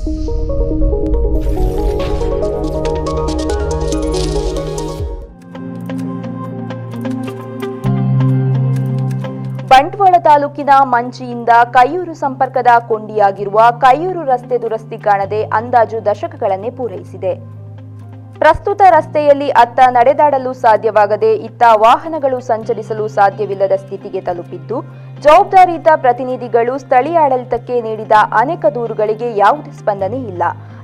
ಬಂಟ್ವಾಳ ತಾಲೂಕಿನ ಮಂಚಿಯಿಂದ ಕೈಯೂರು ಸಂಪರ್ಕದ ಕೊಂಡಿಯಾಗಿರುವ ಕೈಯೂರು ರಸ್ತೆ ದುರಸ್ತಿ ಕಾಣದೆ ಅಂದಾಜು ದಶಕಗಳನ್ನೇ ಪೂರೈಸಿದೆ. ಪ್ರಸ್ತುತ ರಸ್ತೆಯಲ್ಲಿ ಅತ್ತ ನಡೆದಾಡಲು ಸಾಧ್ಯವಾಗದೆ ಇತ್ತ ವಾಹನಗಳು ಸಂಚರಿಸಲು ಸಾಧ್ಯವಿಲ್ಲದ ಸ್ಥಿತಿಗೆ ತಲುಪಿದ್ದು, ಜವಾಬ್ದಾರಿಯುತ ಪ್ರತಿನಿಧಿಗಳು ಸ್ಥಳೀಯ ಆಡಳಿತಕ್ಕೆ ನೀಡಿದ ಅನೇಕ ದೂರುಗಳಿಗೆ ಯಾವುದೇ ಸ್ಪಂದನೆ ಇಲ್ಲ.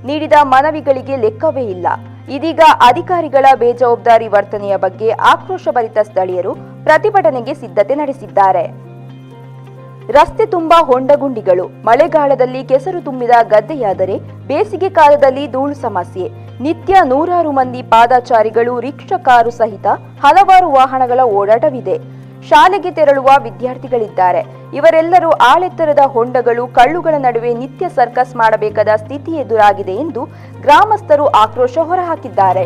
ನೀಡಿದ ಮನವಿಗಳಿಗೆ ಲೆಕ್ಕವೇ ಇಲ್ಲ. ಇದೀಗ ಅಧಿಕಾರಿಗಳ ಬೇಜವಾಬ್ದಾರಿ ವರ್ತನೆಯ ಬಗ್ಗೆ ಆಕ್ರೋಶಭರಿತ ಸ್ಥಳೀಯರು ಪ್ರತಿಭಟನೆಗೆ ಸಿದ್ಧತೆ ನಡೆಸಿದ್ದಾರೆ. ರಸ್ತೆ ತುಂಬಾ ಹೊಂಡಗುಂಡಿಗಳು, ಮಳೆಗಾಲದಲ್ಲಿ ಕೆಸರು ತುಂಬಿದ ಗದ್ದೆಯಾದರೆ ಬೇಸಿಗೆ ಕಾಲದಲ್ಲಿ ಧೂಳು ಸಮಸ್ಯೆ. ನಿತ್ಯ ನೂರಾರು ಮಂದಿ ಪಾದಚಾರಿಗಳು, ರಿಕ್ಷಾ, ಕಾರು ಸಹಿತ ಹಲವಾರು ವಾಹನಗಳ ಓಡಾಟವಿದೆ. ಶಾಲೆಗೆ ತೆರಳುವ ವಿದ್ಯಾರ್ಥಿಗಳಿದ್ದಾರೆ. ಇವರೆಲ್ಲರೂ ಆಳೆತ್ತರದ ಹೊಂಡಗಳು, ಕಳ್ಳುಗಳ ನಡುವೆ ನಿತ್ಯ ಸರ್ಕಸ್ ಮಾಡಬೇಕಾದ ಸ್ಥಿತಿ ಎದುರಾಗಿದೆ ಎಂದು ಗ್ರಾಮಸ್ಥರು ಆಕ್ರೋಶ ಹೊರಹಾಕಿದ್ದಾರೆ.